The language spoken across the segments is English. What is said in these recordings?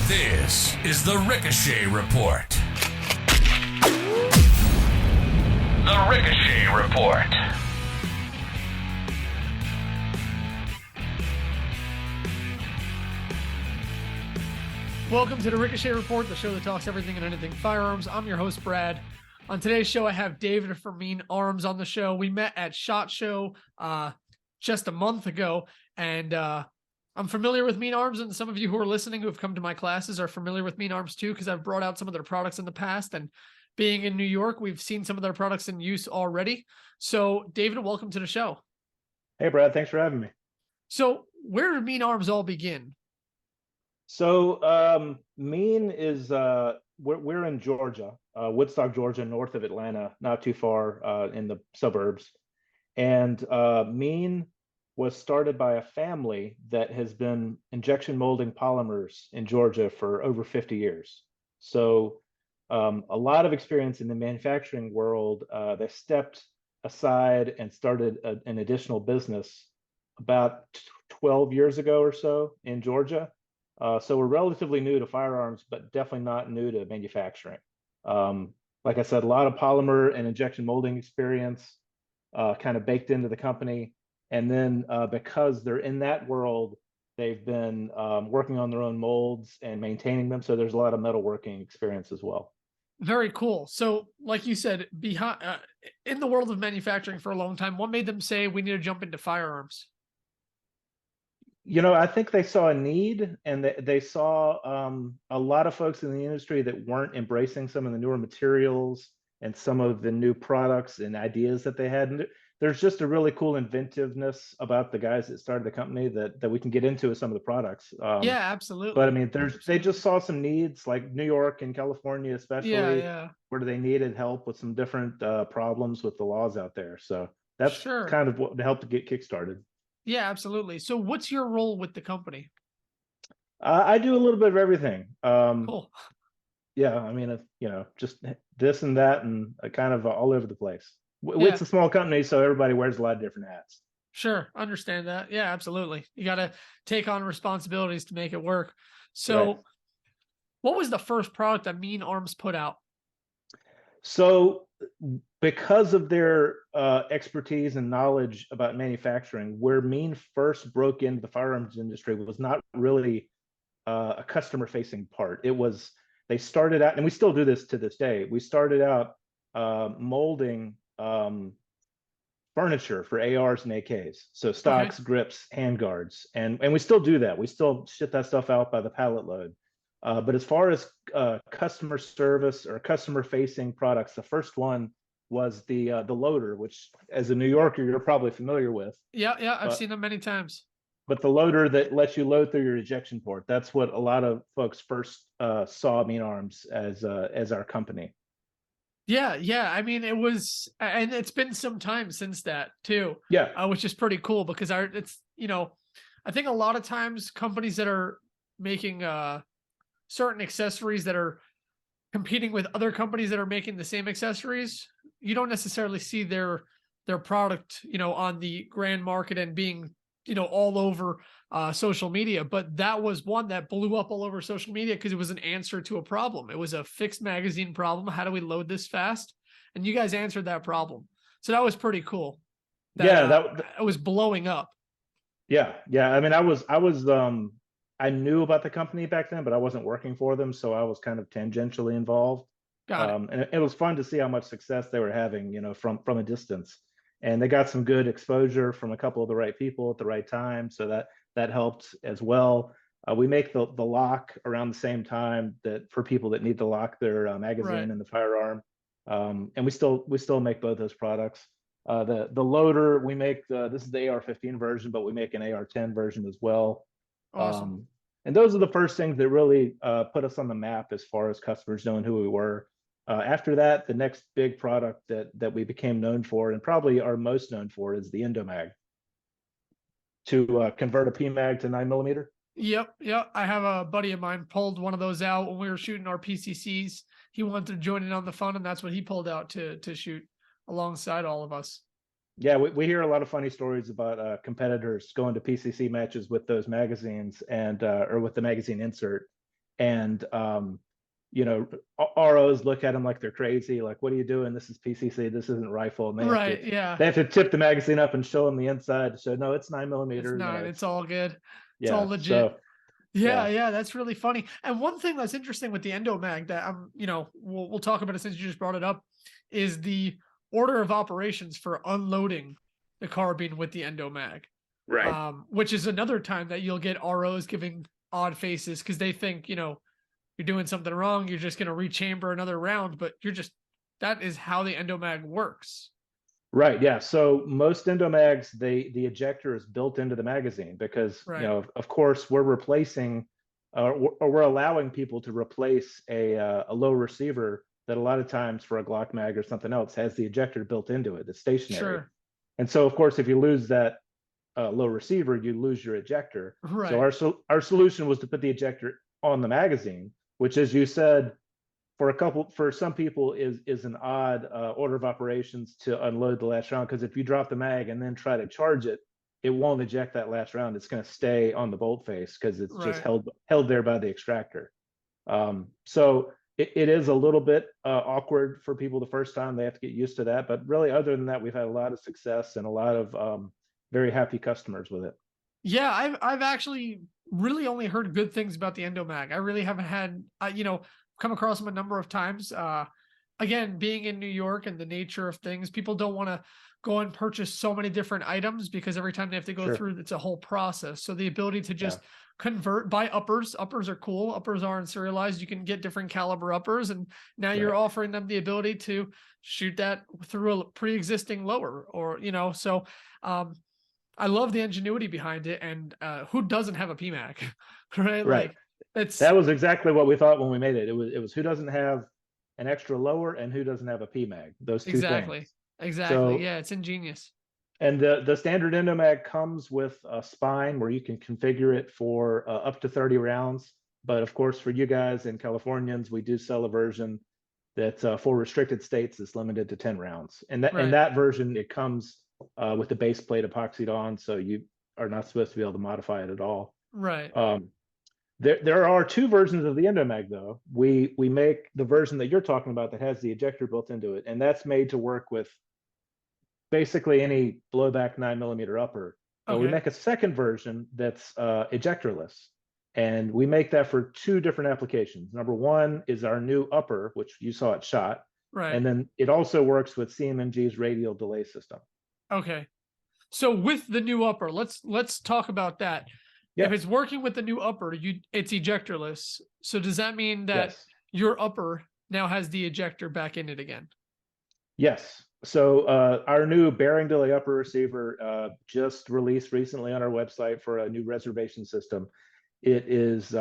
This is the Ricochet Report. The Ricochet Report. Welcome to the Ricochet Report, the show that talks everything and anything firearms. I'm your host, Brad. On today's show, I have David from Mean Arms on the show. We met at SHOT Show just a month ago, and I'm familiar with Mean Arms, and some of you who are listening who have come to my classes are familiar with Mean Arms too, because I've brought out some of their products in the past, and being in New York, we've seen some of their products in use already. So, David, welcome to the show. Hey, Brad, thanks for having me. So, where did Mean Arms all begin? So Mean is we're in Georgia, Woodstock, Georgia, north of Atlanta, not too far in the suburbs. And Mean was started by a family that has been injection molding polymers in Georgia for over 50 years. So a lot of experience in the manufacturing world. They stepped aside and started an additional business about 12 years ago or so in Georgia. So we're relatively new to firearms, but definitely not new to manufacturing. Like I said, a lot of polymer and injection molding experience kind of baked into the company. And then because they're in that world, they've been working on their own molds and maintaining them. So there's a lot of metalworking experience as well. Very cool. So, like you said, behind in the world of manufacturing for a long time, what made them say we need to jump into firearms? You know, I think they saw a need, and they saw a lot of folks in the industry that weren't embracing some of the newer materials and some of the new products and ideas that they had. And there's just a really cool inventiveness about the guys that started the company that we can get into with some of the products. Yeah, absolutely. But I mean, they just saw some needs, like New York and California, especially, where they needed help with some different problems with the laws out there. So that's kind of what helped to get kickstarted. Yeah, absolutely. So what's your role with the company? I do a little bit of everything. Cool. Yeah, I mean, just this and that, and kind of all over the place. It's a small company, so everybody wears a lot of different hats. Sure, understand that. Yeah, absolutely. You got to take on responsibilities to make it work. So, What was the first product that Mean Arms put out? So, because of their expertise and knowledge about manufacturing, where Mean first broke into the firearms industry was not really a customer-facing part. It was, they started out, and we still do this to this day, we started out molding furniture for ARs and AKs. So stocks, grips, handguards, and we still do that. We still ship that stuff out by the pallet load. But as far as customer service or customer-facing products, the first one was the loader, which, as a New Yorker, you're probably familiar with. Yeah, I've seen them many times. But the loader that lets you load through your ejection port, that's what a lot of folks first saw Mean Arms as our company. Yeah. I mean, it was, and it's been some time since that too. Yeah, which is pretty cool because I think a lot of times companies that are making certain accessories that are competing with other companies that are making the same accessories, you don't necessarily see their product, on the grand market and being, all over social media. But that was one that blew up all over social media because it was an answer to a problem. It was a fixed magazine problem. How do we load this fast? And you guys answered that problem. So that was pretty cool. That it was blowing up. Yeah. I mean, I knew about the company back then, but I wasn't working for them, so I was kind of tangentially involved. And it was fun to see how much success they were having, from a distance. And they got some good exposure from a couple of the right people at the right time, so that helped as well. We make the lock around the same time that for people that need to lock their magazine in the firearm, and we still make both those products. The loader we make, this is the AR-15 version, but we make an AR-10 version as well. Awesome. And those are the first things that really put us on the map as far as customers knowing who we were. After that, the next big product that we became known for, and probably are most known for, is the Endomag, to convert a PMag to 9mm. Yep. I have a buddy of mine pulled one of those out when we were shooting our PCCs. He wanted to join in on the fun, and that's what he pulled out to shoot alongside all of us. Yeah, we hear a lot of funny stories about competitors going to PCC matches with those magazines and or with the magazine insert, and you know, ROs look at them like they're crazy. Like, what are you doing? This is PCC. This isn't rifle. And Right. Yeah. they have to tip the magazine up and show them the inside. So no, it's 9 mm. It's You know, 9. It's all good. It's all yeah. legit. So Yeah, yeah, yeah, that's really funny. And one thing that's interesting with the Endomag that we'll talk about it since you just brought it up, is the order of operations for unloading the carbine with the Endomag. right. Which is another time that you'll get ROs giving odd faces because they think, you're doing something wrong. You're just going to rechamber another round, but that is how the Endomag works. Right. Yeah. So most Endomags, the ejector is built into the magazine because, Right. you know, of course, we're replacing or we're allowing people to replace a low receiver that a lot of times for a Glock mag or something else has the ejector built into it. It's stationary. Sure. And so, of course, if you lose that low receiver, you lose your ejector. Right. So our solution was to put the ejector on the magazine, which, as you said, for some people is an odd order of operations to unload the last round, because if you drop the mag and then try to charge it, it won't eject that last round. It's going to stay on the bolt face because it's just Right. held there by the extractor. So it is a little bit awkward for people the first time. They have to get used to that. But really, other than that, we've had a lot of success and a lot of very happy customers with it. Yeah, I've actually really only heard good things about the Endomag. I really haven't had come across them a number of times. Again, being in New York and the nature of things, people don't want to go and purchase so many different items because every time they have to go Sure. through, it's a whole process. So the ability to just Yeah. convert, buy uppers are cool. Uppers aren't serialized. You can get different caliber uppers, and now you're Right. offering them the ability to shoot that through a pre-existing lower, or so. I love the ingenuity behind it, and who doesn't have a PMAC, right? Right. Like it's That was exactly what we thought when we made it. It was who doesn't have an extra lower and who doesn't have a PMAG. Those two things. exactly. So, Yeah, it's ingenious. and the standard Endomag comes with a spine where you can configure it for up to 30 rounds. But of course, for you guys and Californians, we do sell a version that for restricted states is limited to 10 rounds. And in Right. that version, it comes with the base plate epoxied on, so you are not supposed to be able to modify it at all. Right. There are two versions of the Endomag, though. We make the version that you're talking about that has the ejector built into it, and that's made to work with basically any blowback 9mm upper. But we Okay. make a second version that's ejectorless, and we make that for two different applications. Number one is our new upper, which you saw it shot, Right. and then it also works with CMMG's radial delay system. Okay. So with the new upper, let's talk about that. Yeah. If it's working with the new upper, it's ejectorless. So does that mean that Yes. your upper now has the ejector back in it again? Yes. So our new bearing delay upper receiver just released recently on our website for a new reservation system. It is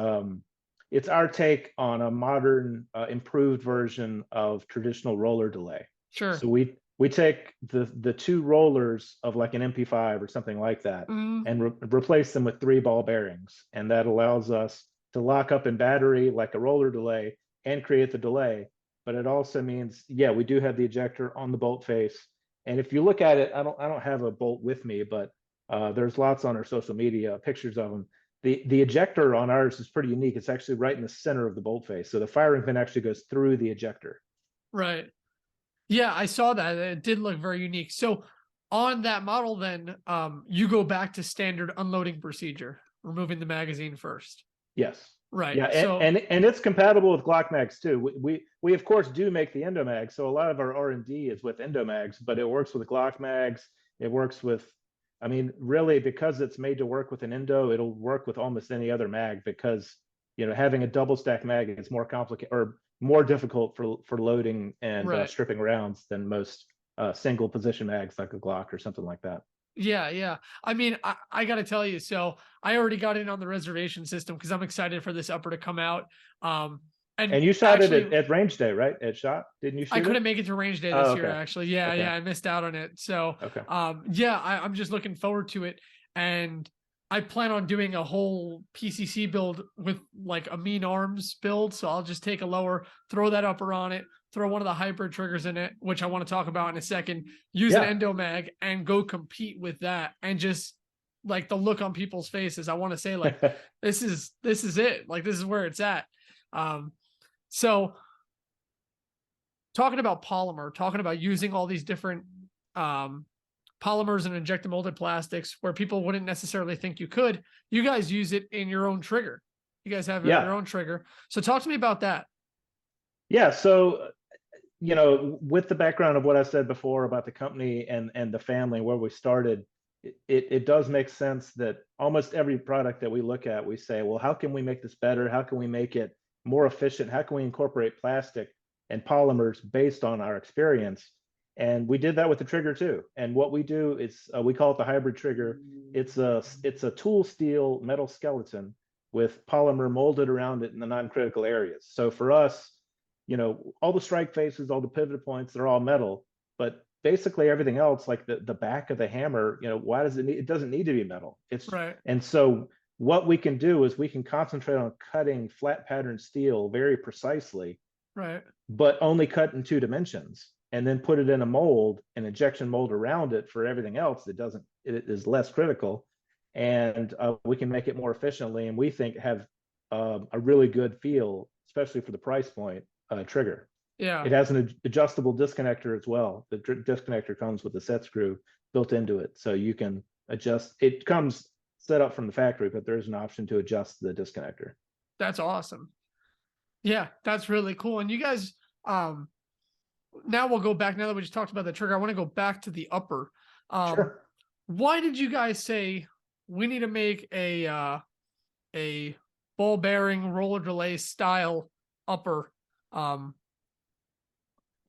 it's our take on a modern, improved version of traditional roller delay. Sure. So we take the two rollers of like an MP5 or something like that, and replace them with 3 ball bearings, and that allows us to lock up in battery like a roller delay and create the delay. But it also means, yeah, we do have the ejector on the bolt face. And if you look at it, I don't have a bolt with me, but there's lots on our social media pictures of them. The ejector on ours is pretty unique. It's actually right in the center of the bolt face, so the firing pin actually goes through the ejector. Right. Yeah, I saw that. It did look very unique. So on that model, then you go back to standard unloading procedure, removing the magazine first. Yes. Right. Yeah, So and it's compatible with Glock mags too. We of course do make the Endomag, so a lot of our R&D is with Endomags, but it works with Glock mags. It works with, I mean, really, because it's made to work with an Endo, it'll work with almost any other mag, because having a double stack mag is more complicated or more difficult for loading and Right. stripping rounds than most single position mags like a Glock or something like that. Yeah, yeah. I mean, I got to tell you, so I already got in on the reservation system because I'm excited for this upper to come out. And you shot actually, it at range day, right? At shot, didn't you shoot I it? couldn't make it to range day this Oh, year, okay. actually. Yeah, Okay. yeah, I missed out on it. So, Okay. yeah, I'm just looking forward to it, and I plan on doing a whole PCC build with like a mean arms build. So I'll just take a lower, throw that upper on it, throw one of the hybrid triggers in it, which I want to talk about in a second, use an Endomag and go compete with that. And just like the look on people's faces, I want to say like, this is it. Like, this is where it's at. So talking about polymer, talking about using all these different polymers and injected molded plastics where people wouldn't necessarily think you could, you guys use it in your own trigger. You guys have your own trigger. So talk to me about that. Yeah. So, with the background of what I said before about the company and the family where we started, it does make sense that almost every product that we look at, we say, well, how can we make this better? How can we make it more efficient? How can we incorporate plastic and polymers based on our experience? And we did that with the trigger too. And what we do is we call it the hybrid trigger. It's a tool steel metal skeleton with polymer molded around it in the non-critical areas. So for us, all the strike faces, all the pivot points, they're all metal, but basically everything else, like the back of the hammer, why does it doesn't need to be metal. It's right. And so what we can do is we can concentrate on cutting flat pattern steel very precisely, right, but only cut in 2 dimensions, and then put it in a mold, an injection mold around it for everything else. It is less critical, and we can make it more efficiently, and we think have a really good feel, especially for the price point trigger. Yeah. It has an adjustable disconnector as well. The disconnector comes with a set screw built into it, so you can adjust. It comes set up from the factory, but there's an option to adjust the disconnector. That's awesome. Yeah, that's really cool. And you guys, now we'll go back. Now that we just talked about the trigger, I want to go back to the upper. Sure. Why did you guys say we need to make a ball bearing roller delay style upper?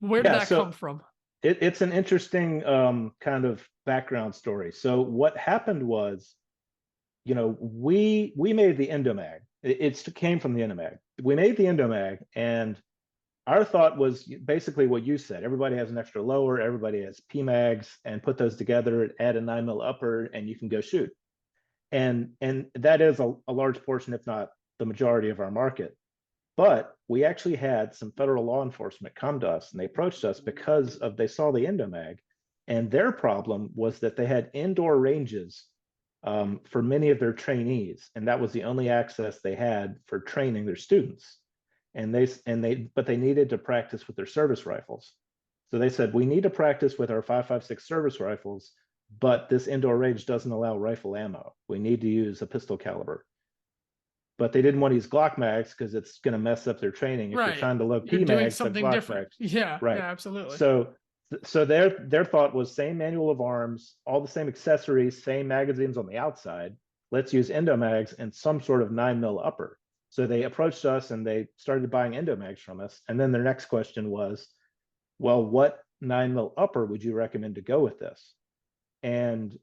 Where did that come from? It's an interesting kind of background story. So what happened was, we made the Endomag. It came from the Endomag. We made the Endomag, and our thought was basically what you said. Everybody has an extra lower, everybody has PMags, and put those together, add a 9mm upper, and you can go shoot. And that is a large portion, if not the majority of our market. But we actually had some federal law enforcement come to us, and they approached us because they saw the Endomag, and their problem was that they had indoor ranges for many of their trainees, and that was the only access they had for training their students. But they needed to practice with their service rifles. So they said, we need to practice with our 5.56 service rifles, but this indoor range doesn't allow rifle ammo. We need to use a pistol caliber. But they didn't want to use Glock mags because it's going to mess up their training. If Right. you're trying to load You're doing PMags, something Glock different. mags. Yeah, right. Yeah, absolutely. So their thought was same manual of arms, all the same accessories, same magazines on the outside. Let's use Endomags and some sort of 9mm upper. So they approached us and they started buying Endomags from us. And then their next question was, well, what 9mm upper would you recommend to go with this? And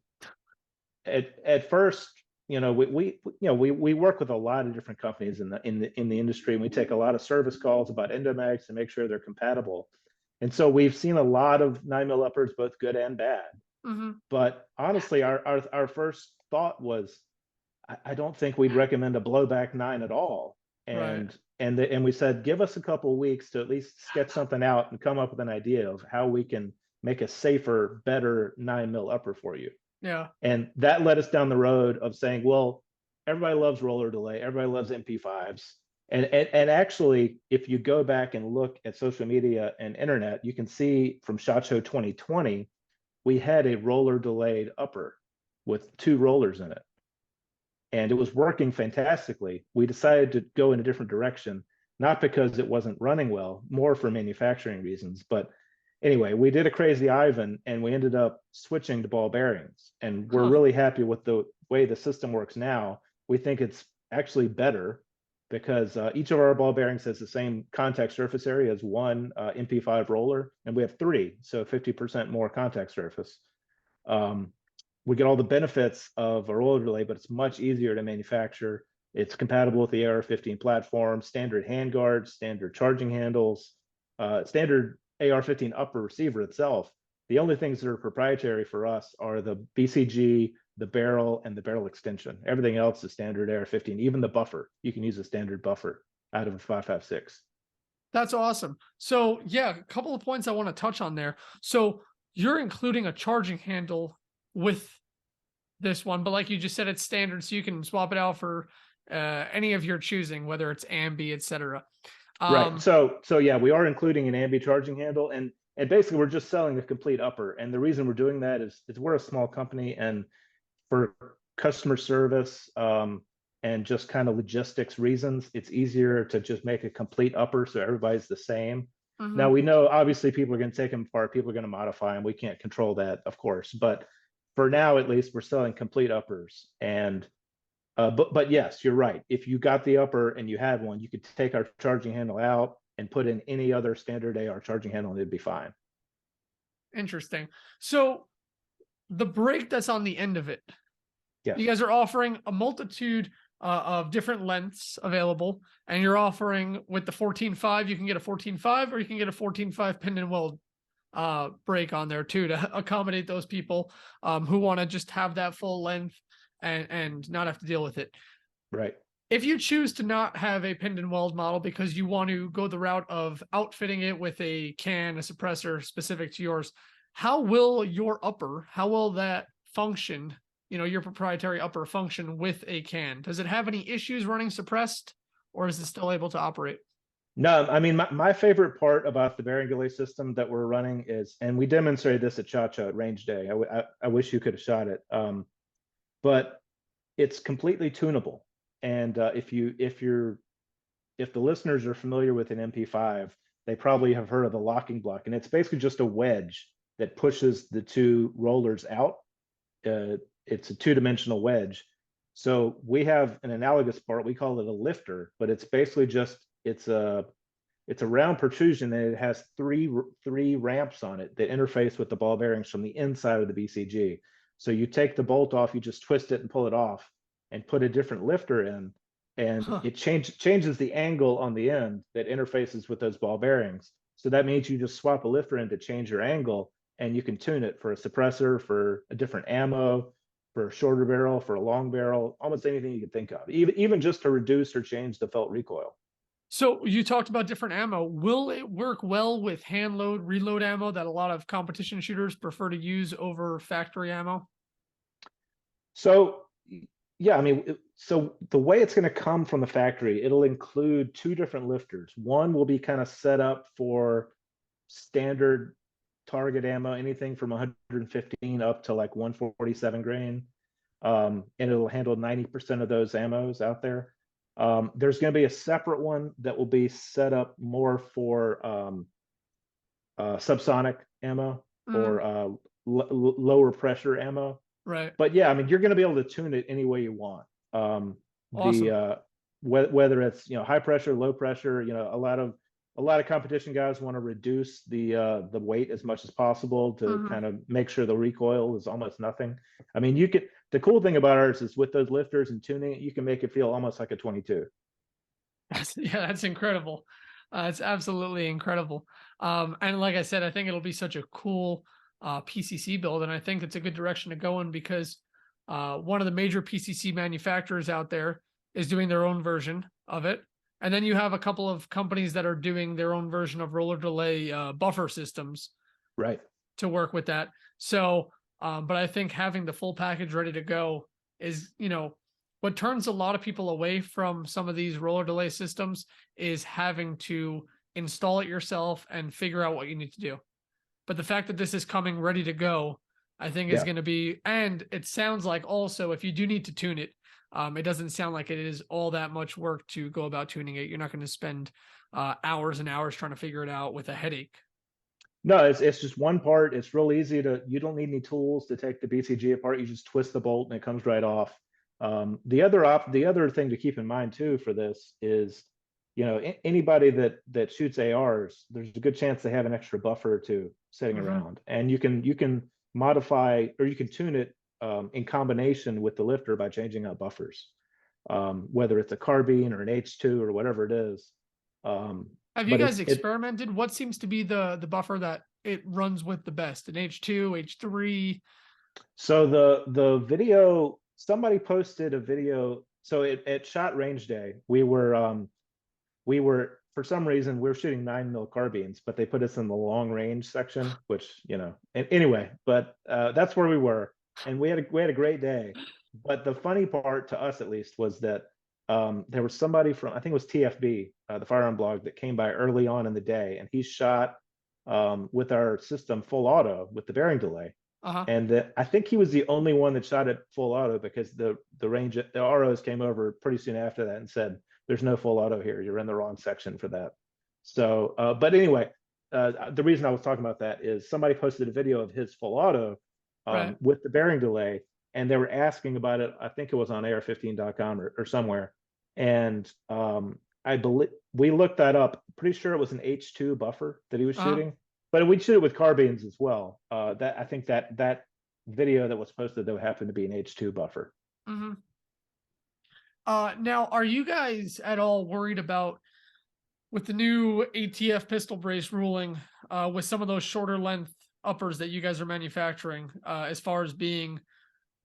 at first, we work with a lot of different companies in the industry, and we take a lot of service calls about Endomags to make sure they're compatible. And so we've seen a lot of 9mm uppers, both good and bad. Mm-hmm. But honestly, our first thought was, I don't think we'd recommend a blowback 9 at all. And we said, give us a couple of weeks to at least sketch something out and come up with an idea of how we can make a safer, better 9mm upper for you. Yeah. And that led us down the road of saying, well, everybody loves roller delay, everybody loves MP5s. And actually, if you go back and look at social media and internet, you can see from SHOT Show 2020, we had a roller delayed upper with 2 rollers in it. And it was working fantastically. We decided to go in a different direction, not because it wasn't running well, more for manufacturing reasons. But anyway, we did a crazy Ivan, and we ended up switching to ball bearings. And we're really happy with the way the system works now. We think it's actually better because each of our ball bearings has the same contact surface area as one MP5 roller, and we have 3, so 50% more contact surface. We get all the benefits of a roller delay, but it's much easier to manufacture. It's compatible with the AR-15 platform, standard handguards, standard charging handles, standard AR-15 upper receiver itself. The only things that are proprietary for us are the BCG, the barrel, and the barrel extension. Everything else is standard AR-15. Even the buffer, you can use a standard buffer out of a 5.56. That's awesome. So yeah, a couple of points I want to touch on there. So you're including a charging handle with this one, but like you just said, it's standard, so you can swap it out for any of your choosing, whether it's ambi, etc. Right. So yeah, we are including an ambi charging handle, and basically we're just selling a complete upper. And the reason we're doing that is we're a small company, and for customer service and just kind of logistics reasons, it's easier to just make a complete upper so everybody's the same. Now we know obviously people are going to take them apart, people are going to modify them. We can't control that, of course, but for now at least we're selling complete uppers. And but yes, you're right. If you got the upper and you had one, you could take our charging handle out and put in any other standard AR charging handle and it'd be fine. Interesting. So the brake that's on the end of it, Yes. you guys are offering a multitude of different lengths available, and you're offering with the 14.5, you can get a 14.5 or you can get a 14.5 pin and weld brake on there too, to accommodate those people who want to just have that full length and not have to deal with it. Right. If you choose to not have a pinned and weld model because you want to go the route of outfitting it with a can, a suppressor specific to yours, how will that function, your proprietary upper function with a can? Does it have any issues running suppressed, or is it still able to operate? No, I mean, my favorite part about the bearing delay system that we're running is, and we demonstrated this at Cha-Cha at Range Day. I wish you could have shot it. But it's completely tunable. And if the listeners are familiar with an MP5, they probably have heard of the locking block, and it's basically just a wedge that pushes the two rollers out. It's a two-dimensional wedge. So we have an analogous part. We call it a lifter, but it's basically just it's a round protrusion, and it has three ramps on it that interface with the ball bearings from the inside of the BCG. So you take the bolt off, you just twist it and pull it off, and put a different lifter in, and it changes the angle on the end that interfaces with those ball bearings. So that means you just swap a lifter in to change your angle, and you can tune it for a suppressor, for a different ammo, for a shorter barrel, for a long barrel, almost anything you can think of, even just to reduce or change the felt recoil. So you talked about different ammo. Will it work well with hand load, reload ammo that a lot of competition shooters prefer to use over factory ammo? So yeah, I mean, so the way it's going to come from the factory, it'll include two different lifters. One will be kind of set up for standard target ammo, anything from 115 up to like 147 grain. And it'll handle 90% of those ammos out there. There's going to be a separate one that will be set up more for subsonic ammo or lower pressure ammo. Right. But yeah, I mean, you're going to be able to tune it any way you want. Awesome. Whether it's high pressure, low pressure, a lot of competition guys want to reduce the weight as much as possible to kind of make sure the recoil is almost nothing. I mean, the cool thing about ours is with those lifters and tuning it, you can make it feel almost like a 22. That's incredible. It's absolutely incredible. And like I said, I think it'll be such a cool PCC build, and I think it's a good direction to go in because one of the major PCC manufacturers out there is doing their own version of it. And then you have a couple of companies that are doing their own version of roller delay buffer systems, right, to work with that. So, but I think having the full package ready to go is, what turns a lot of people away from some of these roller delay systems is having to install it yourself and figure out what you need to do. But the fact that this is coming ready to go, I think is going to be, and it sounds like also if you do need to tune it, it doesn't sound like it is all that much work to go about tuning it. You're not going to spend hours and hours trying to figure it out with a headache. No, it's just one part. It's real easy you don't need any tools to take the BCG apart. You just twist the bolt and it comes right off. The other thing to keep in mind too for this is, anybody that shoots ARs, there's a good chance they have an extra buffer or two sitting around, and you can modify or you can tune it in combination with the lifter by changing out buffers, whether it's a carbine or an H2 or whatever it is. Have you guys experimented? What seems to be the buffer that it runs with the best? An H2, H3? So the video, somebody posted a video. So at Shot Range Day, we were for some reason we were shooting 9mm carbines, but they put us in the long range section, which anyway, but that's where we were, and we had a great day. But the funny part to us, at least, was that there was somebody from, I think it was TFB, the firearm blog, that came by early on in the day, and he shot with our system full auto with the bearing delay. Uh-huh. And I think he was the only one that shot it full auto, because the ROs came over pretty soon after that and said, "There's no full auto here. You're in the wrong section for that." So, but anyway, the reason I was talking about that is somebody posted a video of his full auto Right. with the bearing delay, and they were asking about it. I think it was on AR15.com or somewhere, and I believe we looked that up. Pretty sure it was an H2 buffer that he was Uh-huh. shooting, but we'd shoot it with carbines as well. That I think that video that was posted though happened to be an H2 buffer. Mm-hmm. Now, are you guys at all worried about with the new ATF pistol brace ruling, with some of those shorter length uppers that you guys are manufacturing, as far as being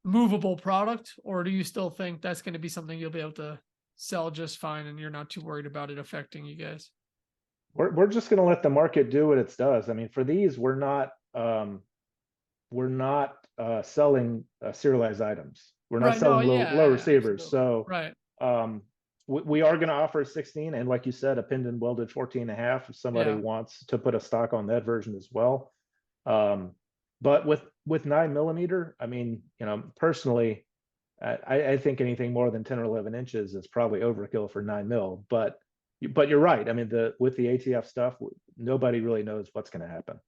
movable product, or do you still think that's going to be something you'll be able to sell just fine and you're not too worried about it affecting you guys? We're just going to let the market do what it does. I mean, for these, we're not selling serialized items. We're not Right. No, selling low yeah, receivers. absolutely. So Right. we are going to offer 16, and like you said, a pinned and welded 14.5 if somebody Yeah. wants to put a stock on that version as well. But with 9mm, I mean, personally, I think anything more than 10 or 11 inches is probably overkill for 9mm. But you're right. I mean, with the ATF stuff, nobody really knows what's going to happen.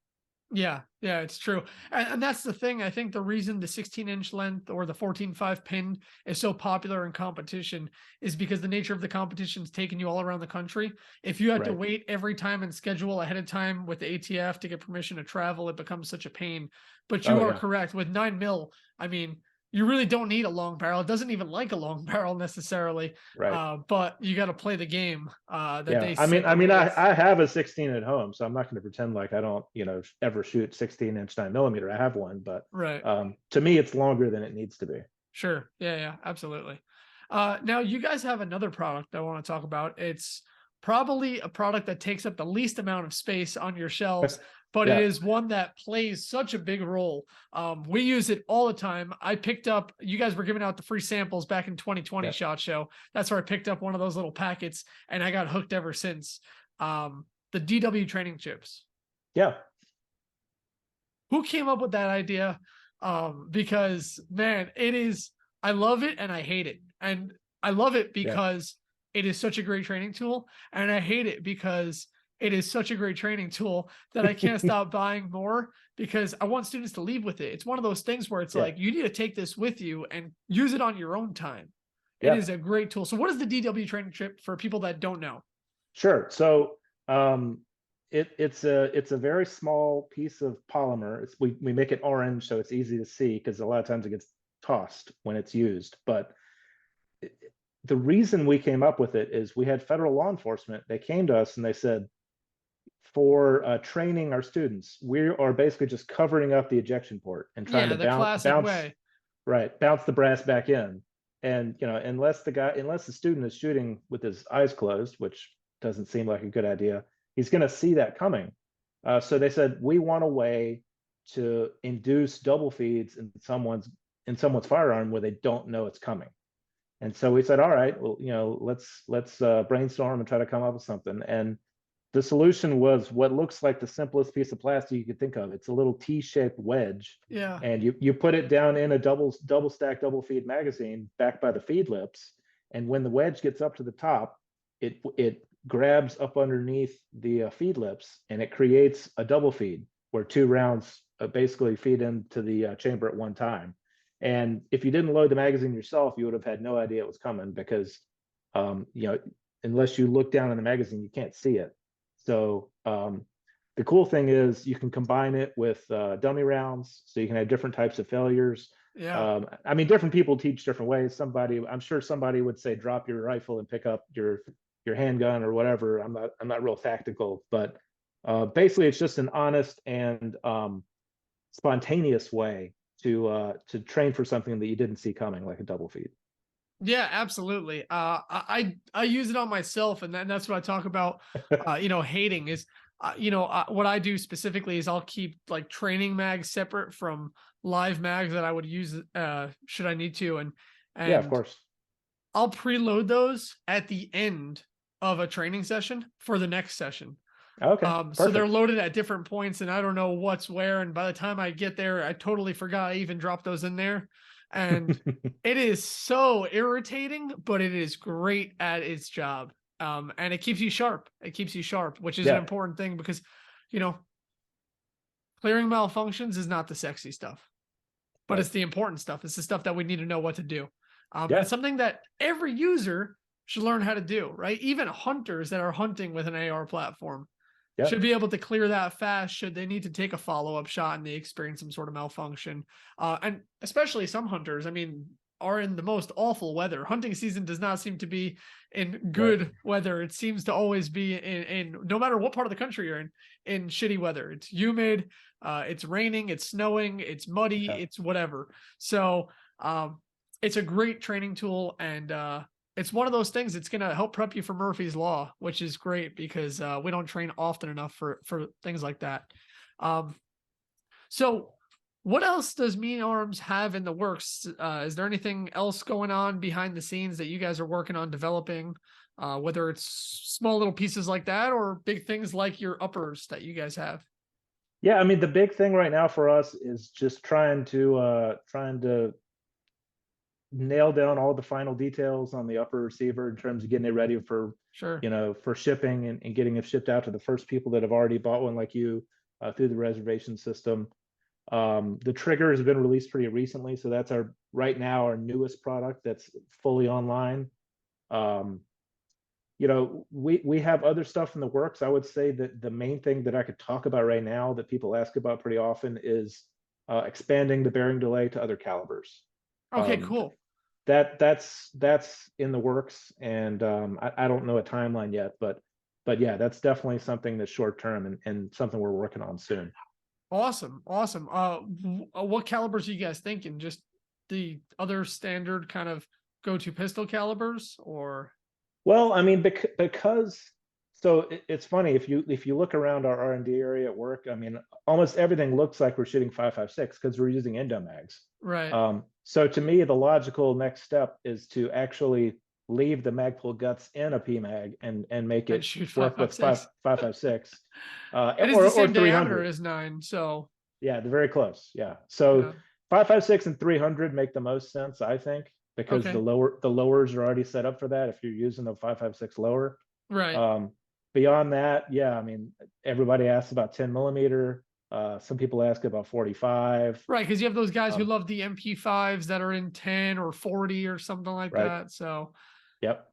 Yeah, yeah, it's true. And that's the thing. I think the reason the 16-inch length or the 14.5 pin is so popular in competition is because the nature of the competition is taking you all around the country. If you had to Right. wait every time and schedule ahead of time with the ATF to get permission to travel, it becomes such a pain. But you Oh are yeah. correct. With 9mm, I mean, you really don't need a long barrel. It doesn't even like a long barrel necessarily. Right. But you got to play the game that Yeah. they I mean, set the rules. I have a 16 at home, so I'm not going to pretend like I don't, ever shoot 16-inch 9mm. I have one, but Right. to me, it's longer than it needs to be. Sure. Yeah, yeah, absolutely. Now you guys have another product I want to talk about. It's probably a product that takes up the least amount of space on your shelves, but it Yeah. is one that plays such a big role. We use it all the time. I picked up, you guys were giving out the free samples back in 2020 Yeah. SHOT Show. That's where I picked up one of those little packets and I got hooked ever since. The DW training chips. Yeah. Who came up with that idea? Because man, I love it and I hate it. And I love it Yeah. because it is such a great training tool. And I hate it because it is such a great training tool that I can't stop buying more because I want students to leave with it. It's one of those things where it's Yeah. like, you need to take this with you and use it on your own time. It Yeah. is a great tool. So what is the DW training chip for people that don't know? Sure. So it's a very small piece of polymer. We make it orange so it's easy to see, because a lot of times it gets tossed when it's used. But the reason we came up with it is we had federal law enforcement. They came to us and they said, for training our students, we are basically just covering up the ejection port and trying Yeah, to the classic way. bounce the brass back in. And unless the student is shooting with his eyes closed, which doesn't seem like a good idea, he's going to see that coming. So they said, we want a way to induce double feeds in someone's firearm where they don't know it's coming. And so we said, all right, well, let's brainstorm and try to come up with something. And the solution was what looks like the simplest piece of plastic you could think of. It's a little T-shaped wedge, Yeah. and you put it down in a double stack double feed magazine backed by the feed lips. And when the wedge gets up to the top, it grabs up underneath the feed lips, and it creates a double feed where two rounds basically feed into the chamber at one time. And if you didn't load the magazine yourself, you would have had no idea it was coming, because unless you look down in the magazine, you can't see it. So the cool thing is you can combine it with dummy rounds, so you can have different types of failures. Yeah. I mean, different people teach different ways. I'm sure somebody would say drop your rifle and pick up your handgun or whatever. I'm not real tactical, but basically it's just an honest and spontaneous way to train for something that you didn't see coming, like a double feed. Yeah, absolutely. I use it on myself, and that's what I talk about. Hating is, what I do specifically is I'll keep like training mags separate from live mags that I would use should I need to, Yeah, of and course. I'll preload those at the end of a training session for the next session. Okay. So they're Perfect. loaded at different points, and I don't know what's where. And by the time I get there, I totally forgot I even dropped those in there. And it is so irritating, but it is great at its job. And it keeps you sharp. It keeps you sharp, which is an Yeah. important thing because, you know, clearing malfunctions is not the sexy stuff, but Right. it's the important stuff. It's the stuff that we need to know what to do. And Yeah. it's something that every user should learn how to do, right? Even hunters that are hunting with an AR platform Yeah. should be able to clear that fast should they need to take a follow-up shot and they experience some sort of malfunction. And especially some hunters, I mean, are in the most awful weather. Hunting season does not seem to be in good weather. It seems to always be in no matter what part of the country you're in shitty weather. It's humid, it's raining, it's snowing, it's muddy, Yeah. it's whatever. So it's a great training tool, and it's one of those things that's going to help prep you for Murphy's Law, which is great because we don't train often enough for things like that. So what else does Mean Arms have in the works? Is there anything else going on behind the scenes that you guys are working on developing, whether it's small little pieces like that or big things like your uppers that you guys have? Yeah, I mean, the big thing right now for us is just trying to nail down all the final details on the upper receiver in terms of getting it ready for, Sure. for shipping and getting it shipped out to the first people that have already bought one like you through the reservation system. The trigger has been released pretty recently, so that's right now our newest product that's fully online. We have other stuff in the works. I would say that the main thing that I could talk about right now that people ask about pretty often is expanding the bearing delay to other calibers. Okay, cool. That's in the works, and I don't know a timeline yet, but yeah, that's definitely something that's short term and something we're working on soon. Awesome. What calibers are you guys thinking? Just the other standard kind of go-to pistol calibers, or? Well, I mean, because it's funny if you look around our R&D area at work. I mean, almost everything looks like we're shooting 5.56 because we're using Endomags. Right. So to me, the logical next step is to actually leave the Magpul guts in a PMag and make And it shoot work with 5.56. 5.56 It is or the same diameter 300. as 9, so Yeah, they're very close. Yeah, so yeah. 5.56 and 300 make the most sense, I think, because Okay. the lowers are already set up for that if you're using a 5.56 lower. Right. Beyond that, yeah, I mean, everybody asks about 10 millimeter. Some people ask about 45. Right, because you have those guys who Um, love the MP5s that are in 10 or 40 or something like right. that. So Yep.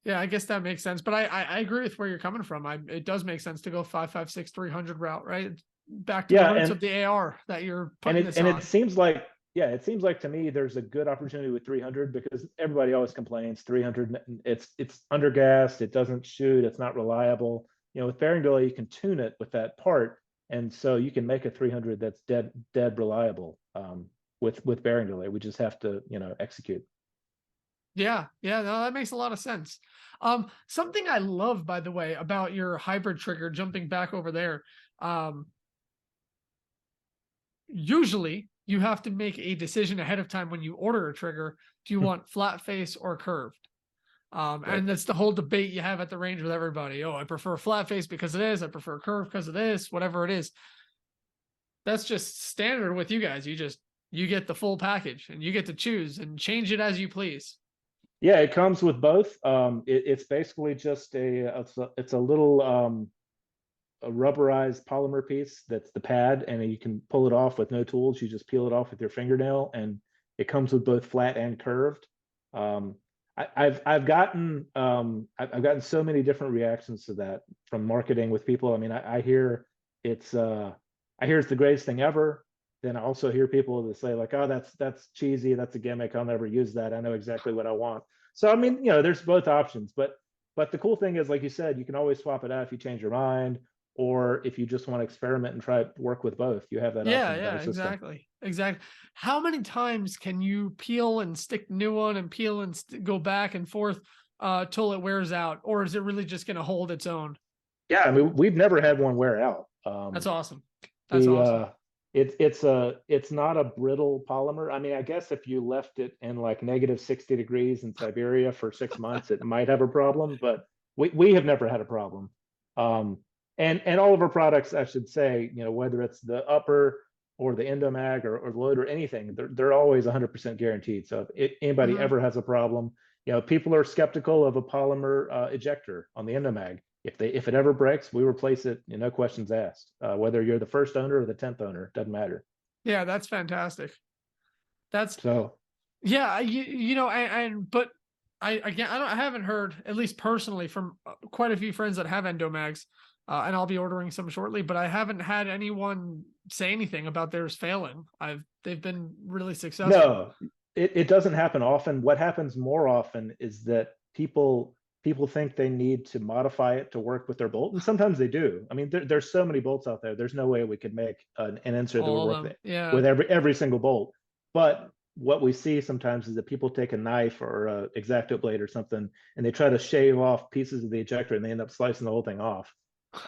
yeah, I guess that makes sense. But I agree with where you're coming from. It does make sense to go 5.56 300 route, right? Back to the Yeah, roots of the AR that you're putting this and on. it seems like, yeah, it seems like to me there's a good opportunity with 300 because everybody always complains 300 it's undergassed, it doesn't shoot, it's not reliable. With bearing delay you can tune it with that part, and so you can make a 300 that's dead reliable with bearing delay. We just have to execute. Yeah, no, that makes a lot of sense. Something I love, by the way, about your hybrid trigger, jumping back over there, usually you have to make a decision ahead of time when you order a trigger. Do you want flat face or curved? Right. And that's the whole debate you have at the range with everybody. Oh, I prefer flat face because of this. I prefer curve because of this, whatever it is. That's just standard with you guys. You get the full package and you get to choose and change it as you please. Yeah, it comes with both. It's basically just it's a little a rubberized polymer piece that's the pad, and you can pull it off with no tools. You just peel it off with your fingernail, and it comes with both flat and curved. I've gotten so many different reactions to that from marketing with people. I mean, I hear it's the greatest thing ever. Then I also hear people that say like, oh, that's cheesy, that's a gimmick, I'll never use that, I know exactly what I want. So I mean, there's both options, but the cool thing is, like you said, you can always swap it out if you change your mind, or if you just want to experiment and try to work with both, you have that option with our system. Exactly. How many times can you peel and stick the new one and peel and go back and forth till it wears out, or is it really just going to hold its own? Yeah, I mean, we've never had one wear out. That's awesome. That's awesome. It's not a brittle polymer. I mean, I guess if you left it in like negative 60 degrees in Siberia for 6 months, it might have a problem, but we have never had a problem. Um, and all of our products, I should say, whether it's the upper or the Endomag or the load or anything, they're always 100% guaranteed. So if anybody Mhm. ever has a problem, people are skeptical of a polymer ejector on the Endomag. If it ever breaks, we replace it, no questions asked. Whether you're the first owner or the 10th owner, doesn't matter. Yeah, that's fantastic. That's So yeah, but I haven't heard, at least personally, from quite a few friends that have endomags, and I'll be ordering some shortly. But I haven't had anyone say anything about theirs failing. They've been really successful. no, it doesn't happen often. What happens more often is that people think they need to modify it to work with their bolt, and sometimes they do. I mean, there's so many bolts out there. There's no way we could make an insert that would All of work them, yeah, with every single bolt. But what we see sometimes is that people take a knife or a X-Acto blade or something, and they try to shave off pieces of the ejector, and they end up slicing the whole thing off.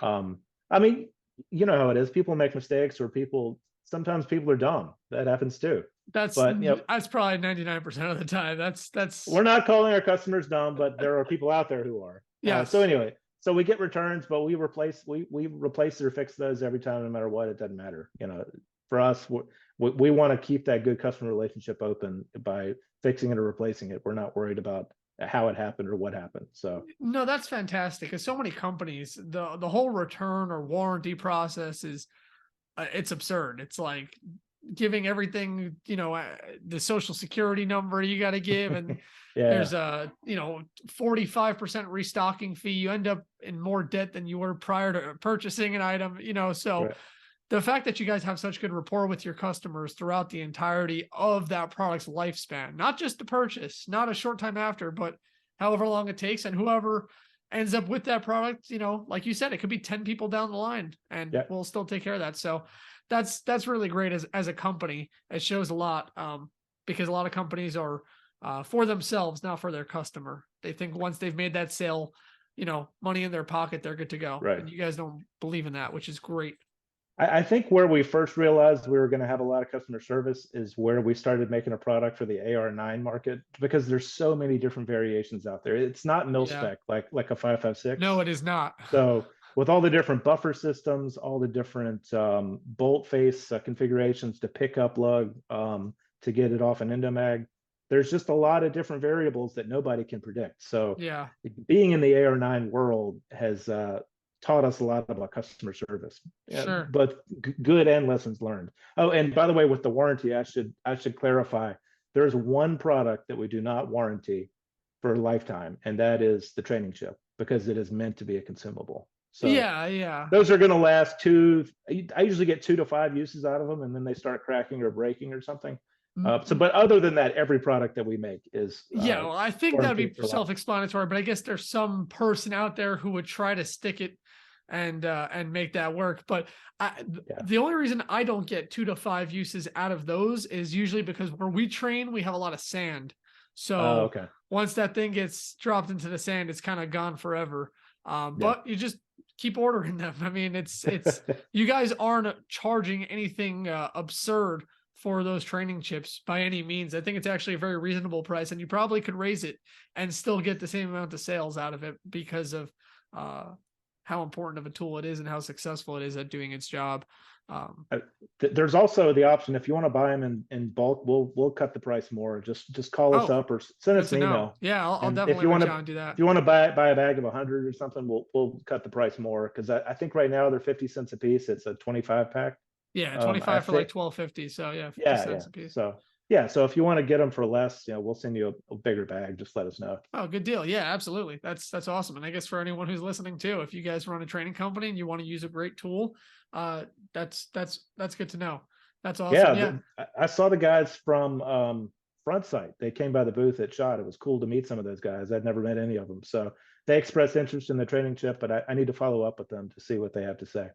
I mean, you know how it is. People make mistakes, or sometimes people are dumb. That happens too. that's But that's probably 99% of the time. That's we're not calling our customers dumb, but there are people out there who are. So yes. anyway, so we get returns, but we replace or fix those every time, no matter what. It doesn't matter. For us, we want to keep that good customer relationship open by fixing it or replacing it. We're not worried about how it happened or what happened. So No, that's fantastic. Because so many companies, the whole return or warranty process is it's absurd. It's like giving everything, the social security number you got to give, and yeah, there's a 45% restocking fee. You end up in more debt than you were prior to purchasing an item. So right. the fact that you guys have such good rapport with your customers throughout the entirety of that product's lifespan, not just the purchase, not a short time after, but however long it takes, and whoever ends up with that product, like you said, it could be 10 people down the line, and Yeah. we'll still take care of that. So that's really great as a company. It shows a lot, because a lot of companies are for themselves, not for their customer. They think once they've made that sale, money in their pocket, they're good to go. Right. And you guys don't believe in that, which is great. I think where we first realized we were going to have a lot of customer service is where we started making a product for the AR9 market, because there's so many different variations out there. It's not mil Yeah. spec like a 556. No, it is not. So with all the different buffer systems, all the different bolt face configurations to pick up lug, to get it off an Endomag, there's just a lot of different variables that nobody can predict. So Yeah. being in the AR9 world has taught us a lot about customer service, Sure. both good and lessons learned. Oh, and by the way, with the warranty, I should clarify, there's one product that we do not warranty for a lifetime, and that is the training chip, because it is meant to be a consumable. So Yeah. those are going to last I usually get 2 to 5 uses out of them, and then they start cracking or breaking or something. But other than that, every product that we make is Yeah, well, I think that'd be warranted for life. self-explanatory, but I guess there's some person out there who would try to stick it and make that work. But Yeah. the only reason I don't get 2 to 5 uses out of those is usually because where we train, we have a lot of sand. So Okay. once that thing gets dropped into the sand, it's kind of gone forever. Yeah. But you just keep ordering them. I mean, it's you guys aren't charging anything absurd for those training chips by any means. I think it's actually a very reasonable price, and you probably could raise it and still get the same amount of sales out of it because of how important of a tool it is and how successful it is at doing its job. There's also the option, if you want to buy them in bulk, we'll cut the price more. Just call us up or send us an email. Yeah, I'll And definitely reach out and do that. If you want to buy a bag of 100 or something, we'll cut the price more, because I think right now they're 50 cents a piece. It's a 25 pack. Yeah, 25 for like 12.50. So yeah, 50 cents a piece. So if you want to get them for less, we'll send you a bigger bag. Just let us know. Oh, good deal. Yeah, absolutely. That's awesome. And I guess for anyone who's listening too, if you guys run a training company and you want to use a great tool, that's good to know. That's awesome. Yeah. I saw the guys from Front Sight. They came by the booth at SHOT. It was cool to meet some of those guys. I'd never met any of them. So they expressed interest in the training chip, but I need to follow up with them to see what they have to say.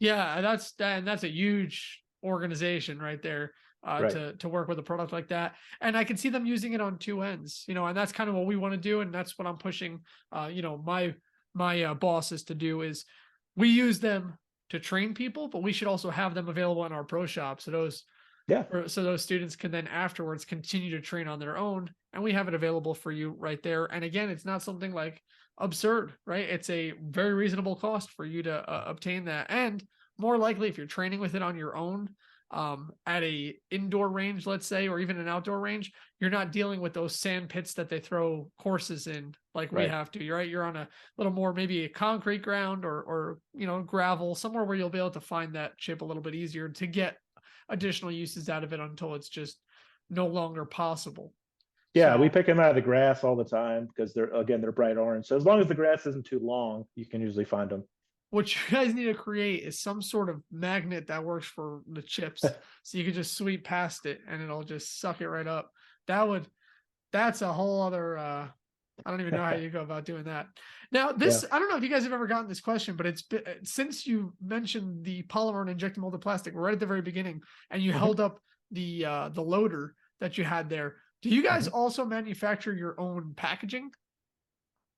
Yeah, that's a huge organization right there. Right. To work with a product like that, and I can see them using it on two ends, and that's kind of what we want to do, and that's what I'm pushing, my bosses to do, is we use them to train people, but we should also have them available in our pro shop. So those students can then afterwards continue to train on their own, and we have it available for you right there. And again, it's not something like absurd, right? It's a very reasonable cost for you to obtain that. And more likely, if you're training with it on your own, at a indoor range, let's say, or even an outdoor range, you're not dealing with those sand pits that they throw courses in like we have to. You're right. You're on a little more, maybe a concrete ground or gravel, somewhere where you'll be able to find that chip a little bit easier to get additional uses out of it until it's just no longer possible. Yeah, we pick them out of the grass all the time because they're bright orange. So as long as the grass isn't too long, you can usually find them. What you guys need to create is some sort of magnet that works for the chips. So you can just sweep past it and it'll just suck it right up. That's a whole other, I don't even know how you go about doing that. Now I don't know if you guys have ever gotten this question, but since you mentioned the polymer and injected molded plastic right at the very beginning, and you held up the loader that you had there. Do you guys also manufacture your own packaging?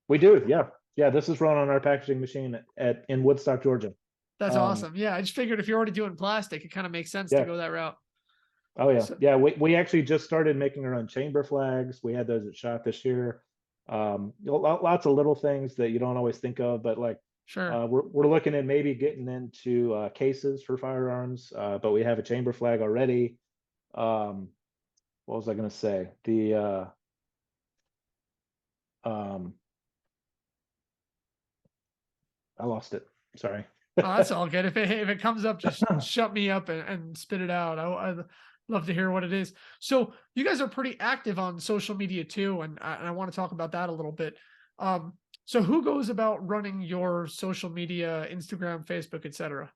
We do. Yeah. Yeah, this is run on our packaging machine in Woodstock, Georgia. That's awesome. Yeah, I just figured if you're already doing plastic, it kind of makes sense to go that route. Oh yeah, yeah. We actually just started making our own chamber flags. We had those at SHOT this year. Lots of little things that you don't always think of, but like we're looking at maybe getting into cases for firearms. But we have a chamber flag already. What was I going to say? I lost it. Sorry. Oh, that's all good. If it comes up, just shut me up and spit it out. I'd love to hear what it is. So you guys are pretty active on social media too, and I want to talk about that a little bit. So who goes about running your social media, Instagram, Facebook, etc.?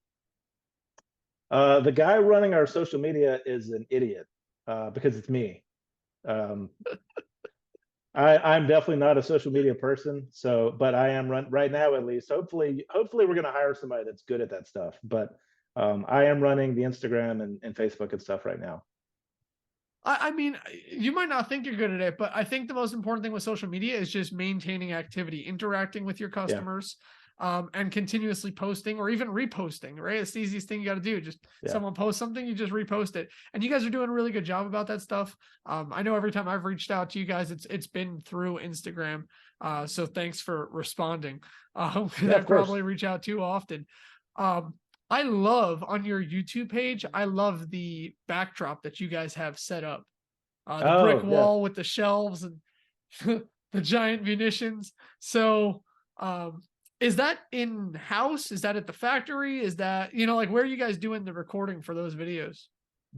The guy running our social media is an idiot because it's me. I'm definitely not a social media person, but I am right now at least. Hopefully we're going to hire somebody that's good at that stuff. But I am running the Instagram and Facebook and stuff right now. I mean, you might not think you're good at it, but I think the most important thing with social media is just maintaining activity, interacting with your customers, and continuously posting or even reposting, right? It's the easiest thing you got to do. Just someone posts something, you just repost it. And you guys are doing a really good job about that stuff. I know every time I've reached out to you guys, it's been through Instagram. So thanks for responding. I probably reach out too often. I love on your YouTube page, I love the backdrop that you guys have set up. The brick wall with the shelves and the giant munitions. So is that in-house? Is that at the factory? Is that, like where are you guys doing the recording for those videos?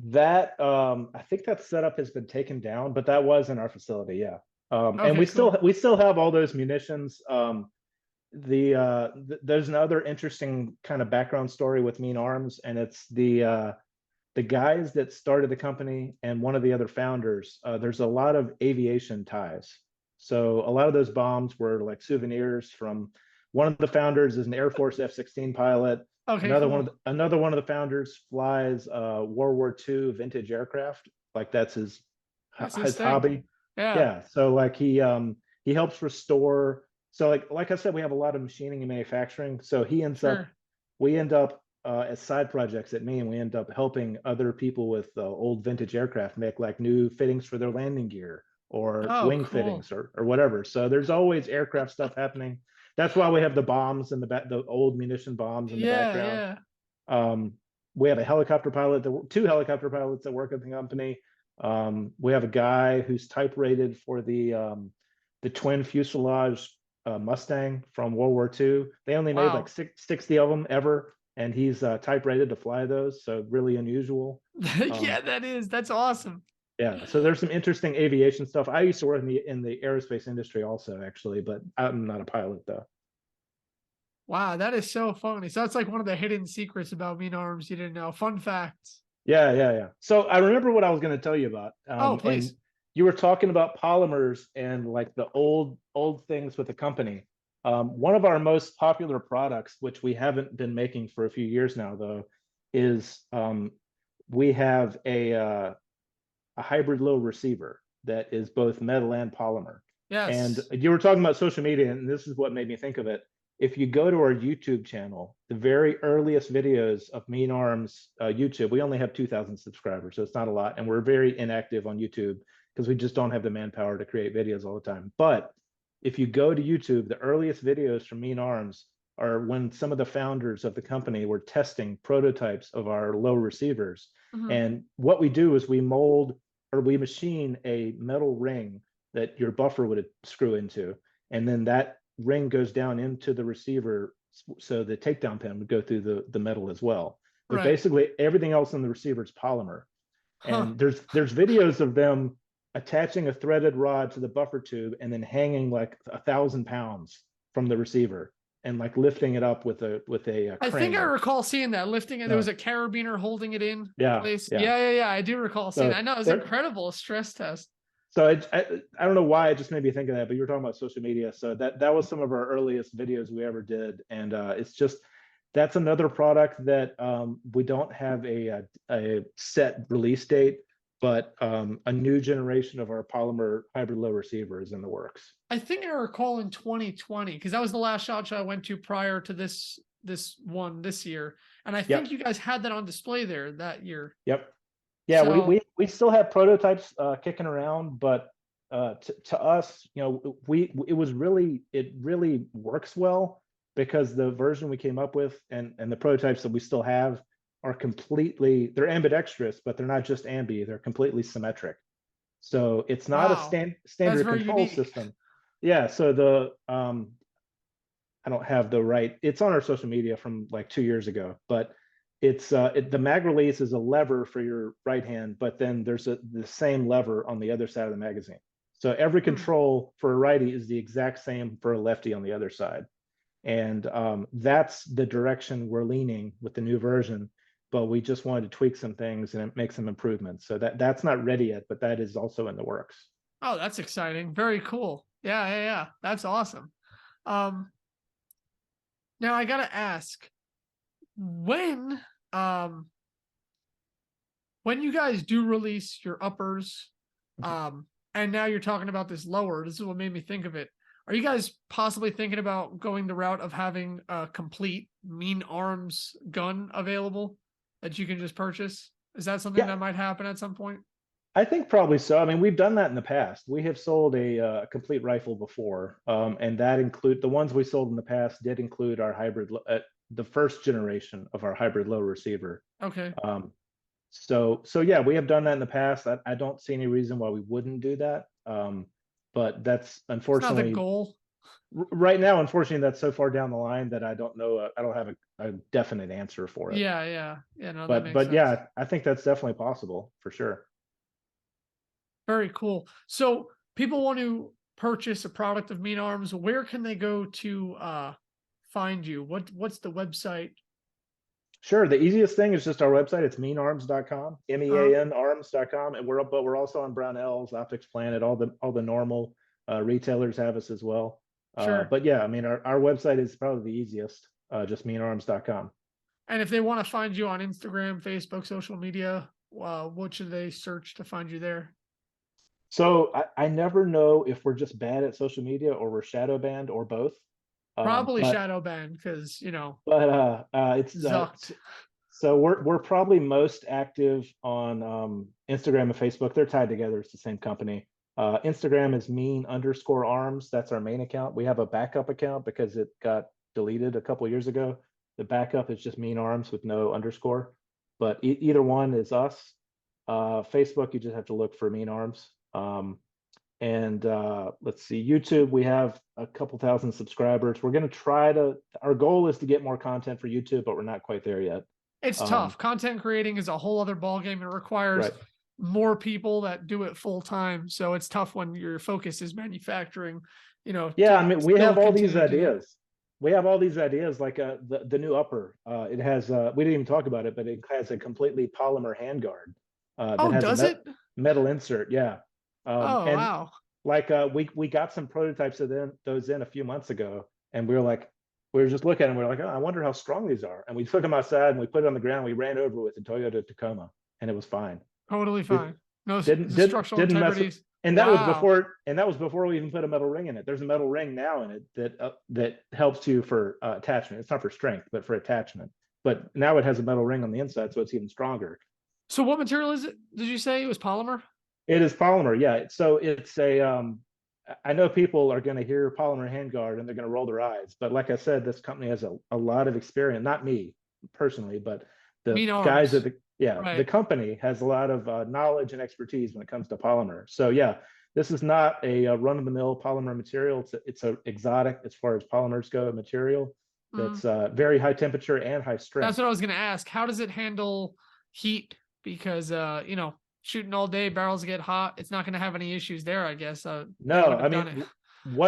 That I think that setup has been taken down, but that was in our facility, yeah. And we still have all those munitions. There's another interesting kind of background story with Mean Arms, and it's the guys that started the company and one of the other founders. There's a lot of aviation ties, so a lot of those bombs were like souvenirs from one of the founders is an Air Force F-16 pilot. Another one of the founders flies World War II vintage aircraft. Like that's his hobby. Yeah. So like he helps restore. So like I said, we have a lot of machining and manufacturing. So we end up as side projects at Maine, we end up helping other people with old vintage aircraft make like new fittings for their landing gear or wing fittings or whatever. So there's always aircraft stuff happening. That's why we have the bombs in the back, the old munition bombs in the background. We have a helicopter pilot, two helicopter pilots that work at the company. We have a guy who's type rated for the twin fuselage Mustang from World War II. They only made like 60 of them ever, and he's type rated to fly those. So really unusual. That's awesome. Yeah, so there's some interesting aviation stuff. I used to work in the aerospace industry also, actually, but I'm not a pilot though. Wow, that is so funny. So that's like one of the hidden secrets about Mean Arms you didn't know. Fun facts. Yeah. So I remember what I was going to tell you about. Please. You were talking about polymers and like the old things with the company. One of our most popular products, which we haven't been making for a few years now, though, is we have a hybrid low receiver that is both metal and polymer. Yes. And you were talking about social media, and this is what made me think of it. if you go to our YouTube channel, the very earliest videos of Mean Arms YouTube, we only have 2,000 subscribers, so it's not a lot. And we're very inactive on YouTube because we just don't have the manpower to create videos all the time. But if you go to YouTube, the earliest videos from Mean Arms are when some of the founders of the company were testing prototypes of our low receivers. And what we do is we mold or we machine a metal ring that your buffer would screw into. And then that ring goes down into the receiver. So the takedown pin would go through the metal as well. But Right. basically everything else in the receiver is polymer. And there's videos of them attaching a threaded rod to the buffer tube and then hanging like 1,000 pounds from the receiver and like lifting it up with a crane. I think I recall seeing that, lifting it. There was Yeah. a carabiner holding it in Yeah, place. yeah. Yeah. I do recall seeing So that. I know, it was there- incredible stress test. So I don't know why it just made me think of that, but you were talking about social media. So that was some of our earliest videos we ever did. And it's just, that's another product that we don't have a set release date, but a new generation of our polymer hybrid low receiver is in the works. I think I recall in 2020, because that was the last SHOT Show I went to prior to this one this year. And I think you guys had that on display there that year. Yep. Yeah, So- we still have prototypes kicking around, but to us, you know, it really works well because the version we came up with and the prototypes that we still have are they're ambidextrous, but they're not just ambi, they're completely symmetric. So it's not Wow. standard That's very control unique. system. Yeah, so I don't have the right, it's on our social media from like 2 years ago, but it's the mag release is a lever for your right hand, but then there's the same lever on the other side of the magazine. So every control for a righty is the exact same for a lefty on the other side. And that's the direction we're leaning with the new version, but we just wanted to tweak some things and make some improvements. So that's not ready yet, but that is also in the works. Oh, that's exciting. Very cool. Yeah. That's awesome. Now I gotta ask, when you guys do release your uppers, and now you're talking about this lower, this is what made me think of it. Are you guys possibly thinking about going the route of having a complete Mean Arms gun available that you can just purchase? Is that something that might happen at some point? I think probably so. I mean, we've done that in the past. We have sold a complete rifle before, and that the ones we sold in the past did include our hybrid, the first generation of our hybrid low receiver. Okay. So yeah, we have done that in the past. I don't see any reason why we wouldn't do that. But that's unfortunately It's not the goal. Right now. Unfortunately, that's so far down the line that I don't know. I don't have a definite answer for it. Yeah. No, But that makes sense. yeah, I think that's definitely possible for sure. Very cool. So people want to purchase a product of Mean Arms. Where can they go to find you? What's the website? Sure. The easiest thing is just our website. It's meanarms.com, MEAN arms.com. And we're also on Brownells, Optics Planet, all the normal retailers have us as well. Sure. But yeah, I mean, our website is probably the easiest, just meanarms.com. And if they want to find you on Instagram, Facebook, social media, what should they search to find you there? So I never know if we're just bad at social media or we're shadow banned or both. Probably shadow banned because, you know, but it's Zucked. So we're probably most active on Instagram and Facebook. They're tied together. It's the same company. Instagram is mean_arms. That's our main account. We have a backup account because it got deleted a couple years ago. The backup is just mean arms with no underscore. But either one is us. Facebook, you just have to look for Mean Arms. And let's see, YouTube, we have a couple thousand subscribers. We're going to our goal is to get more content for YouTube, but we're not quite there yet. It's tough. Content creating is a whole other ballgame. It requires Right. more people that do it full time. So it's tough when your focus is manufacturing, you know. Yeah, to I mean, we still have all these continue to do that. ideas. We have all these ideas like the new upper. It has, we didn't even talk about it, but it has a completely polymer handguard. That Oh, has does a it? metal insert. Yeah. Oh, And wow. like we got some prototypes of those in a few months ago, and we were just looking and we were like, oh, I wonder how strong these are. And we took them outside and we put it on the ground. We ran over with the Toyota Tacoma, and it was fine. Totally fine. No Didn't structural mess integrities. And Wow. that was before we even put a metal ring in it. There's a metal ring now in it that helps you for attachment. It's not for strength, but for attachment. But now it has a metal ring on the inside, so it's even stronger. So what material is it? Did you say it was polymer? It is polymer, yeah. So it's a I know people are going to hear polymer handguard and they're going to roll their eyes, but like I said, this company has a lot of experience. Not me personally, but the Mean guys at arms. the Right. company has a lot of knowledge and expertise when it comes to polymer. So yeah, this is not a, run of the mill polymer material. It's a exotic as far as polymers go material. Mm. That's very high temperature and high That's strength. what I was gonna ask. How does it handle heat? Because shooting all day, barrels get hot. It's not gonna have any issues there, I guess. They No, wouldn't I have done it.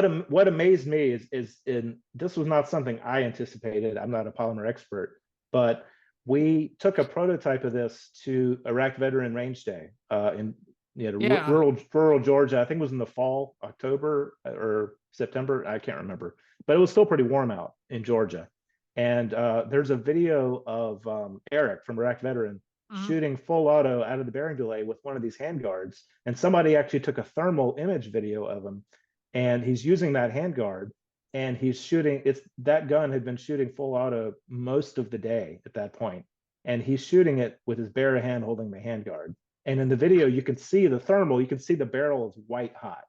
mean, what amazed me is in this was not something I anticipated. I'm not a polymer expert, but we took a prototype of this to Iraq Veteran Range Day in Yeah. rural Georgia. I think it was in the fall, October or September. I can't remember, but it was still pretty warm out in Georgia. And there's a video of Eric from Iraq Veteran Mhm. shooting full auto out of the bearing delay with one of these handguards. And somebody actually took a thermal image video of him, and he's using that handguard, and he's shooting. It's that gun had been shooting full auto most of the day at that point, and he's shooting it with his bare hand holding the handguard. And in the video, you can see the thermal. You can see the barrel is white hot,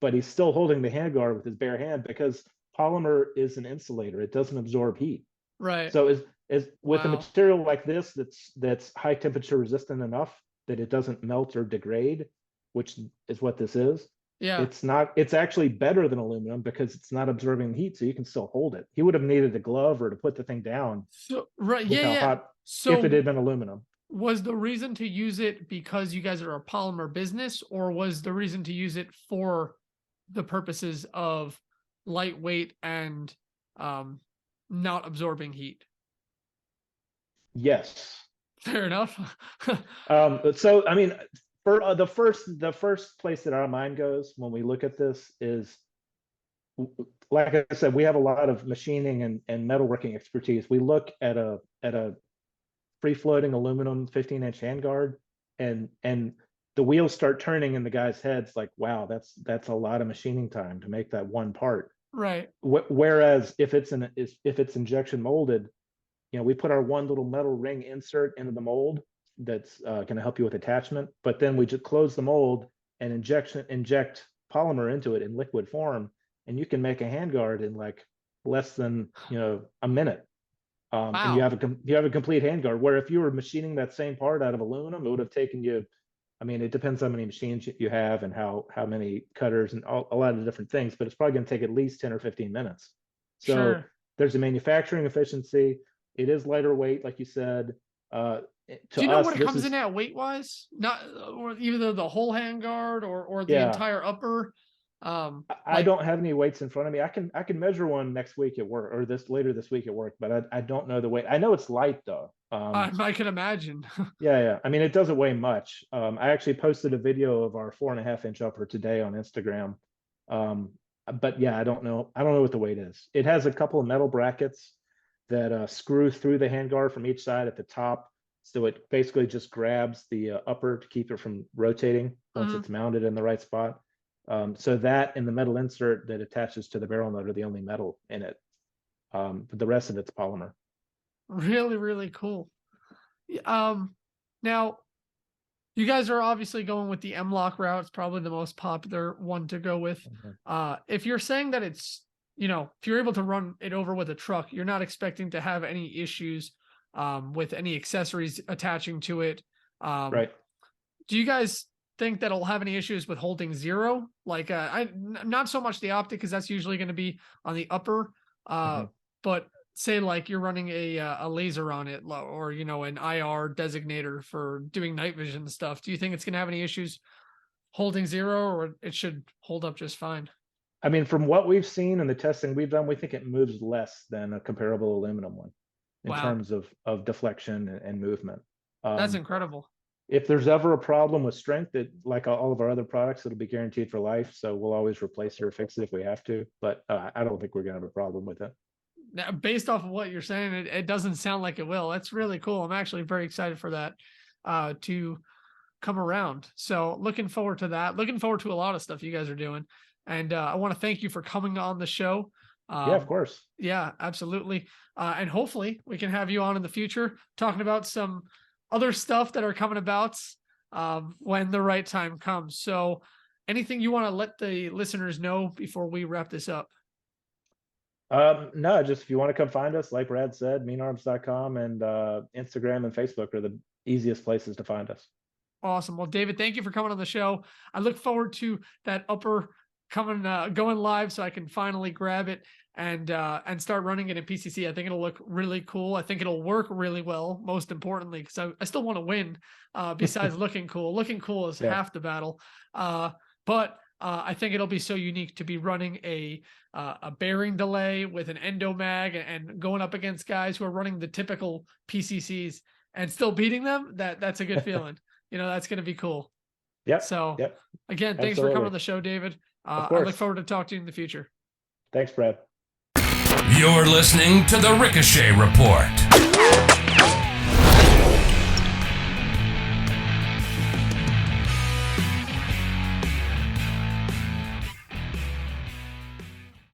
but he's still holding the handguard with his bare hand because polymer is an insulator. It doesn't absorb heat. Right. So is with a Wow. material like this that's high temperature resistant enough that it doesn't melt or degrade, which is what this is. Yeah. It's not. It's actually better than aluminum because it's not absorbing heat, so you can still hold it. He would have needed a glove or to put the thing down So right, with yeah, how yeah. hot if it So had been aluminum. was the reason to use it because you guys are a polymer business, or was the reason to use it for the purposes of lightweight and um not absorbing heat? Yes. Fair enough. So I mean, for the first place that our mind goes when we look at this is, like I said, we have a lot of machining and metalworking expertise. We look at a free floating aluminum 15-inch handguard, and the wheels start turning in the guy's heads like, wow, that's a lot of machining time to make that one part. Right. Whereas if it's injection molded, we put our one little metal ring insert into the mold that's going to help you with attachment, but then we just close the mold and inject polymer into it in liquid form, and you can make a handguard in like less than a minute. And Wow. you have a complete handguard. Where if you were machining that same part out of aluminum, it would have taken you. I mean, it depends how many machines you have and how many cutters and a lot of different things, but it's probably going to take at least 10 or 15 minutes. So Sure. there's a manufacturing efficiency. It is lighter weight, like you said. Do To you know us, what it this comes in is at weight wise? Not or either the whole handguard or the yeah. entire upper. I Like don't have any weights in front of me. I can measure one next week at work or this later this week at work, but I don't know the weight. I know it's light though. I can imagine. Yeah. I mean, it doesn't weigh much. I actually posted a video of our 4.5-inch upper today on Instagram. Um, but yeah, I don't know. I don't know what the weight is. It has a couple of metal brackets that screw through the handguard from each side at the top. So it basically just grabs the upper to keep it from rotating once Mhm. it's mounted in the right spot. So that and the metal insert that attaches to the barrel nut are the only metal in it. But the rest of it's polymer. Really, really cool. Now you guys are obviously going with the M-lock route. It's probably the most popular one to go with. Mhm. If you're saying that it's, if you're able to run it over with a truck, you're not expecting to have any issues with any accessories attaching to it. Um, Right. do you guys think that it'll have any issues with holding zero? Like, not so much the optic, because that's usually going to be on the upper. Uh, Mhm. but say like you're running a laser on it, or an IR designator for doing night vision stuff. Do you think it's going to have any issues holding zero, or it should hold up just fine? I mean, from what we've seen and the testing we've done, we think it moves less than a comparable aluminum one in Wow, terms of deflection and movement. that's Um, incredible. if there's ever a problem with strength, that like all of our other products, it'll be guaranteed for life. So we'll always replace it or fix it if we have to. But I don't think we're gonna have a problem with it. Now, based off of what you're saying, it doesn't sound like it will. That's really cool. I'm actually very excited for that. To come around. So looking forward to that. Looking forward to a lot of stuff you guys are doing. And I want to thank you for coming on the show. Yeah, of course. Yeah, absolutely. And hopefully we can have you on in the future talking about some other stuff that are coming about when the right time comes. So anything you want to let the listeners know before we wrap this up? No, just if you want to come find us, like Brad said, meanarms.com and Instagram and Facebook are the easiest places to find us. Awesome. Well, David, thank you for coming on the show. I look forward to that upper going live so I can finally grab it and start running it in PCC. I think it'll look really cool. I think it'll work really well, most importantly, because I still want to win besides looking cool. Looking cool is half the battle. But I think it'll be so unique to be running a bearing delay with an endo mag and going up against guys who are running the typical PCCs and still beating them. That's a good feeling. That's going to be cool. Yeah. So again, thanks Absolutely. for coming on the show, David. I look forward to talking to you in the future. Thanks, Brad. You're listening to the Ricochet Report.